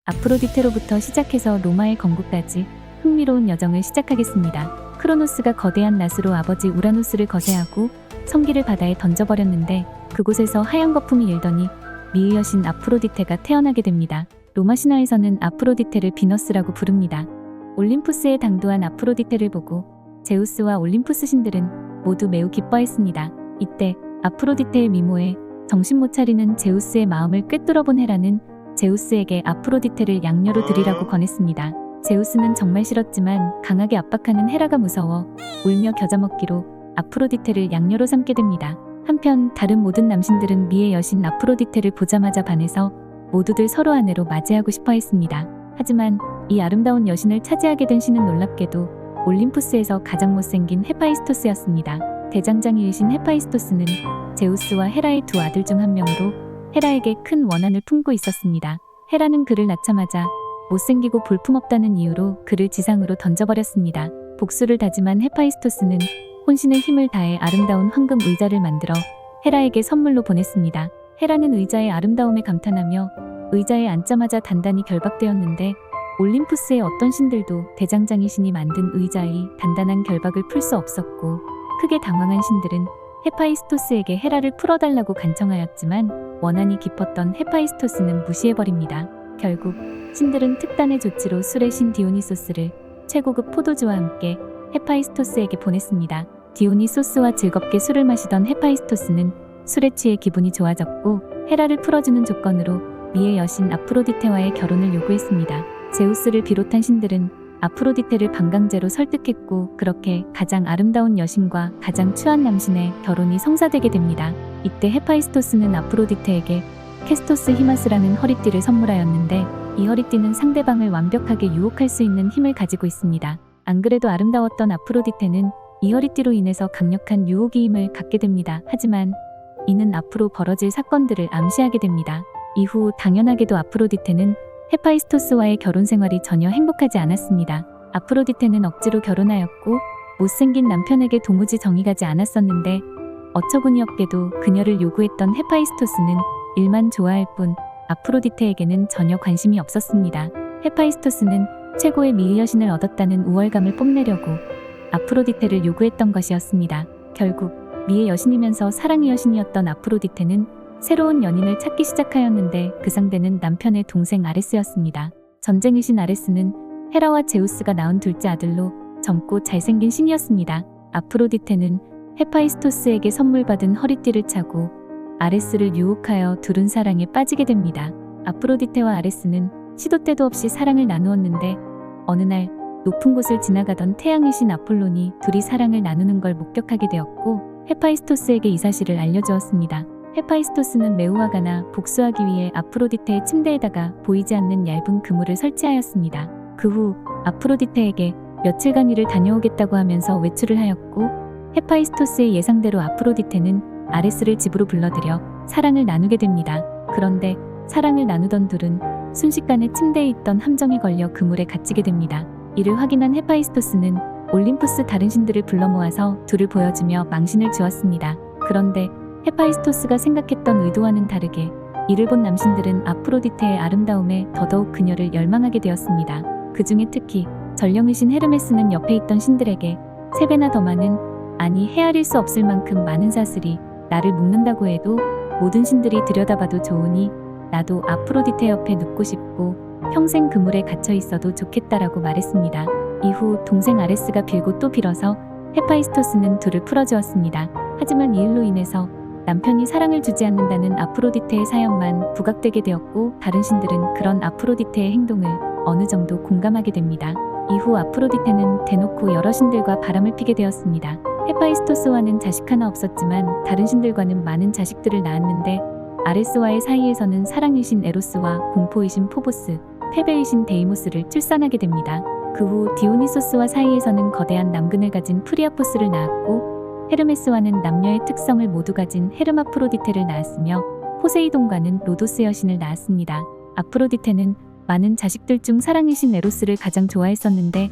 아프로디테로부터 시작해서 로마의 건국까지 흥미로운 여정을 시작하겠습니다. 크로노스가 거대한 낫으로 아버지 우라노스를 거세하고 성기를 바다에 던져버렸는데 그곳에서 하얀 거품이 일더니 미의 여신 아프로디테가 태어나게 됩니다. 로마 신화에서는 아프로디테를 비너스라고 부릅니다. 올림푸스에 당도한 아프로디테를 보고 제우스와 올림푸스 신들은 모두 매우 기뻐했습니다. 이때 아프로디테의 미모에 정신 못 차리는 제우스의 마음을 꿰뚫어본 헤라는 제우스에게 아프로디테를 양녀로 드리라고 권했습니다. 제우스는 정말 싫었지만 강하게 압박하는 헤라가 무서워 울며 겨자먹기로 아프로디테를 양녀로 삼게 됩니다. 한편 다른 모든 남신들은 미의 여신 아프로디테를 보자마자 반해서 모두들 서로 아내로 맞이하고 싶어 했습니다. 하지만 이 아름다운 여신을 차지하게 된 신은 놀랍게도 올림푸스에서 가장 못생긴 헤파이스토스였습니다. 대장장이이신 헤파이스토스는 제우스와 헤라의 두 아들 중 한 명으로 헤라에게 큰 원한을 품고 있었습니다. 헤라는 그를 낳자마자 못생기고 볼품없다는 이유로 그를 지상으로 던져버렸습니다. 복수를 다짐한 헤파이스토스는 혼신의 힘을 다해 아름다운 황금 의자를 만들어 헤라에게 선물로 보냈습니다. 헤라는 의자의 아름다움에 감탄하며 의자에 앉자마자 단단히 결박되었는데 올림푸스의 어떤 신들도 대장장이 신이 만든 의자의 단단한 결박을 풀 수 없었고 크게 당황한 신들은 헤파이스토스에게 헤라를 풀어달라고 간청하였지만 원한이 깊었던 헤파이스토스는 무시해버립니다. 결국 신들은 특단의 조치로 술의 신 디오니소스를 최고급 포도주와 함께 헤파이스토스에게 보냈습니다. 디오니소스와 즐겁게 술을 마시던 헤파이스토스는 술에 취해 기분이 좋아졌고 헤라를 풀어주는 조건으로 미의 여신 아프로디테와의 결혼을 요구했습니다. 제우스를 비롯한 신들은 아프로디테를 반강제로 설득했고 그렇게 가장 아름다운 여신과 가장 추한 남신의 결혼이 성사되게 됩니다. 이때 헤파이스토스는 아프로디테에게 캐스토스 히마스라는 허리띠를 선물하였는데 이 허리띠는 상대방을 완벽하게 유혹할 수 있는 힘을 가지고 있습니다. 안 그래도 아름다웠던 아프로디테는 이 허리띠로 인해서 강력한 유혹의 힘을 갖게 됩니다. 하지만 이는 앞으로 벌어질 사건들을 암시하게 됩니다. 이후 당연하게도 아프로디테는 헤파이스토스와의 결혼 생활이 전혀 행복하지 않았습니다. 아프로디테는 억지로 결혼하였고 못생긴 남편에게 도무지 정이 가지 않았었는데 어처구니 없게도 그녀를 요구했던 헤파이스토스는 일만 좋아할 뿐 아프로디테에게는 전혀 관심이 없었습니다. 헤파이스토스는 최고의 미의 여신을 얻었다는 우월감을 뽐내려고 아프로디테를 요구했던 것이었습니다. 결국 미의 여신이면서 사랑의 여신이었던 아프로디테는 새로운 연인을 찾기 시작하였는데 그 상대는 남편의 동생 아레스였습니다. 전쟁의 신 아레스는 헤라와 제우스가 낳은 둘째 아들로 젊고 잘생긴 신이었습니다. 아프로디테는 헤파이스토스에게 선물 받은 허리띠를 차고 아레스를 유혹하여 둘은 사랑에 빠지게 됩니다. 아프로디테와 아레스는 시도 때도 없이 사랑을 나누었는데 어느 날 높은 곳을 지나가던 태양의 신 아폴론이 둘이 사랑을 나누는 걸 목격하게 되었고 헤파이스토스에게 이 사실을 알려주었습니다. 헤파이스토스는 매우 화가 나 복수하기 위해 아프로디테의 침대에다가 보이지 않는 얇은 그물을 설치하였습니다. 그 후 아프로디테에게 며칠간 일을 다녀오겠다고 하면서 외출을 하였고 헤파이스토스의 예상대로 아프로디테는 아레스를 집으로 불러들여 사랑을 나누게 됩니다. 그런데 사랑을 나누던 둘은 순식간에 침대에 있던 함정에 걸려 그물에 갇히게 됩니다. 이를 확인한 헤파이스토스는 올림푸스 다른 신들을 불러 모아서 둘을 보여주며 망신을 주었습니다. 그런데 헤파이스토스가 생각했던 의도와는 다르게 이를 본 남신들은 아프로디테의 아름다움에 더더욱 그녀를 열망하게 되었습니다. 그 중에 특히 전령의 신 헤르메스는 옆에 있던 신들에게 3배나 더 많은, 아니 헤아릴 수 없을 만큼 많은 사슬이 나를 묶는다고 해도 모든 신들이 들여다봐도 좋으니 나도 아프로디테 옆에 눕고 싶고 평생 그물에 갇혀 있어도 좋겠다라고 말했습니다. 이후 동생 아레스가 빌고 또 빌어서 헤파이스토스는 둘을 풀어주었습니다. 하지만 이 일로 인해서 남편이 사랑을 주지 않는다는 아프로디테의 사연만 부각되게 되었고 다른 신들은 그런 아프로디테의 행동을 어느 정도 공감하게 됩니다. 이후 아프로디테는 대놓고 여러 신들과 바람을 피게 되었습니다. 헤파이스토스와는 자식 하나 없었지만 다른 신들과는 많은 자식들을 낳았는데 아레스와의 사이에서는 사랑의 신 에로스와 공포의 신 포보스, 패배의 신 데이모스를 출산하게 됩니다. 그 후 디오니소스와 사이에서는 거대한 남근을 가진 프리아포스를 낳았고 헤르메스와는 남녀의 특성을 모두 가진 헤르마프로디테를 낳았으며 포세이돈과는 로도스 여신을 낳았습니다. 아프로디테는 많은 자식들 중 사랑의 신 에로스를 가장 좋아했었는데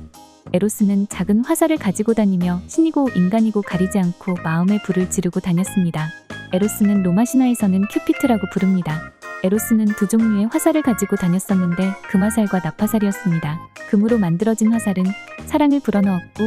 에로스는 작은 화살을 가지고 다니며 신이고 인간이고 가리지 않고 마음의 불을 지르고 다녔습니다. 에로스는 로마 신화에서는 큐피트라고 부릅니다. 에로스는 두 종류의 화살을 가지고 다녔었는데 금화살과 납화살이었습니다. 금으로 만들어진 화살은 사랑을 불어넣었고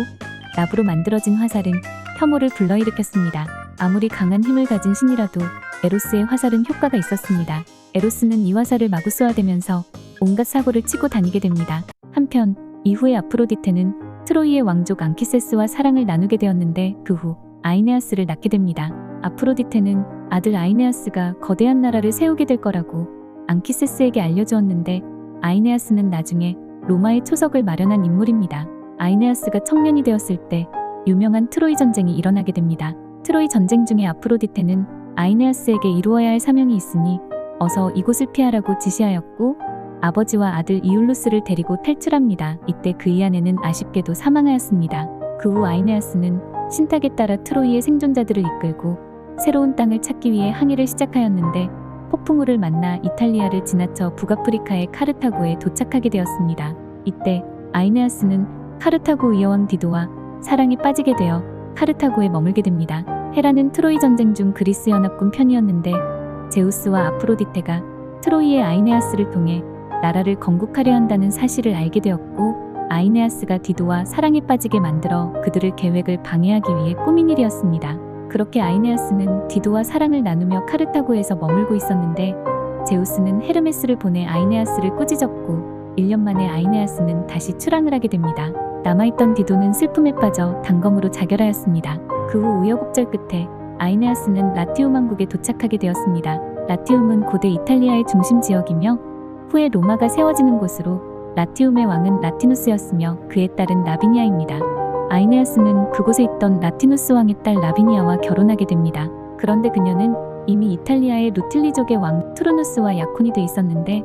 납으로 만들어진 화살은 혐오를 불러일으켰습니다. 아무리 강한 힘을 가진 신이라도 에로스의 화살은 효과가 있었습니다. 에로스는 이 화살을 마구 쏘아대면서 온갖 사고를 치고 다니게 됩니다. 한편 이후에 아프로디테는 트로이의 왕족 앙키세스와 사랑을 나누게 되었는데 그 후 아이네아스를 낳게 됩니다. 아프로디테는 아들 아이네아스가 거대한 나라를 세우게 될 거라고 앙키세스에게 알려주었는데 아이네아스는 나중에 로마의 초석을 마련한 인물입니다. 아이네아스가 청년이 되었을 때 유명한 트로이 전쟁이 일어나게 됩니다. 트로이 전쟁 중에 아프로디테는 아이네아스에게 이루어야 할 사명이 있으니 어서 이곳을 피하라고 지시하였고 아버지와 아들 이울루스를 데리고 탈출합니다. 이때 그의 아내는 아쉽게도 사망하였습니다. 그 후 아이네아스는 신탁에 따라 트로이의 생존자들을 이끌고 새로운 땅을 찾기 위해 항해를 시작하였는데 폭풍우를 만나 이탈리아를 지나쳐 북아프리카의 카르타고에 도착하게 되었습니다. 이때 아이네아스는 카르타고 의여왕 디도와 사랑에 빠지게 되어 카르타고에 머물게 됩니다. 헤라는 트로이 전쟁 중 그리스 연합군 편이었는데 제우스와 아프로디테가 트로이의 아이네아스를 통해 나라를 건국하려 한다는 사실을 알게 되었고 아이네아스가 디도와 사랑에 빠지게 만들어 그들의 계획을 방해하기 위해 꾸민 일이었습니다. 그렇게 아이네아스는 디도와 사랑을 나누며 카르타고에서 머물고 있었는데 제우스는 헤르메스를 보내 아이네아스를 꾸짖었고 1년 만에 아이네아스는 다시 출항을 하게 됩니다. 남아있던 디도는 슬픔에 빠져 단검으로 자결하였습니다. 그 후 우여곡절 끝에 아이네아스는 라티움 왕국에 도착하게 되었습니다. 라티움은 고대 이탈리아의 중심 지역이며 후에 로마가 세워지는 곳으로 라티움의 왕은 라티누스였으며 그의 딸은 라비니아입니다. 아이네아스는 그곳에 있던 라티누스 왕의 딸 라비니아와 결혼하게 됩니다. 그런데 그녀는 이미 이탈리아의 루틸리족의 왕 투르누스와 약혼이 돼 있었는데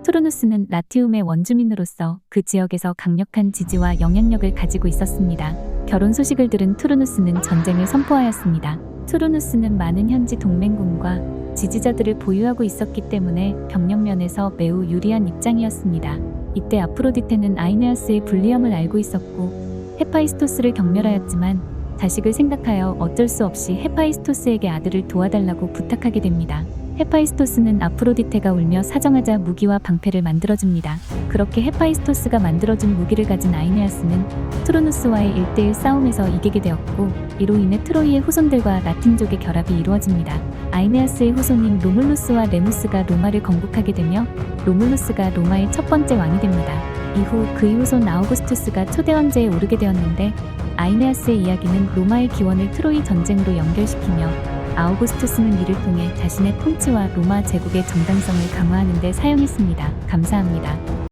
투르누스는 라티움의 원주민으로서 그 지역에서 강력한 지지와 영향력을 가지고 있었습니다. 결혼 소식을 들은 투르누스는 전쟁을 선포하였습니다. 투르누스는 많은 현지 동맹군과 지지자들을 보유하고 있었기 때문에 병력면에서 매우 유리한 입장이었습니다. 이때 아프로디테는 아이네아스의 불리함을 알고 있었고 헤파이스토스를 경멸하였지만 자식을 생각하여 어쩔 수 없이 헤파이스토스에게 아들을 도와달라고 부탁하게 됩니다. 헤파이스토스는 아프로디테가 울며 사정하자 무기와 방패를 만들어줍니다. 그렇게 헤파이스토스가 만들어준 무기를 가진 아이네아스는 투르누스와의 1대1 싸움에서 이기게 되었고 이로 인해 트로이의 후손들과 라틴족의 결합이 이루어집니다. 아이네아스의 후손인 로물루스와 레무스가 로마를 건국하게 되며 로물루스가 로마의 첫 번째 왕이 됩니다. 이후 그의 후손 아우구스투스가 초대 황제에 오르게 되었는데 아이네아스의 이야기는 로마의 기원을 트로이 전쟁으로 연결시키며 아우구스투스는 이를 통해 자신의 통치와 로마 제국의 정당성을 강화하는 데 사용했습니다. 감사합니다.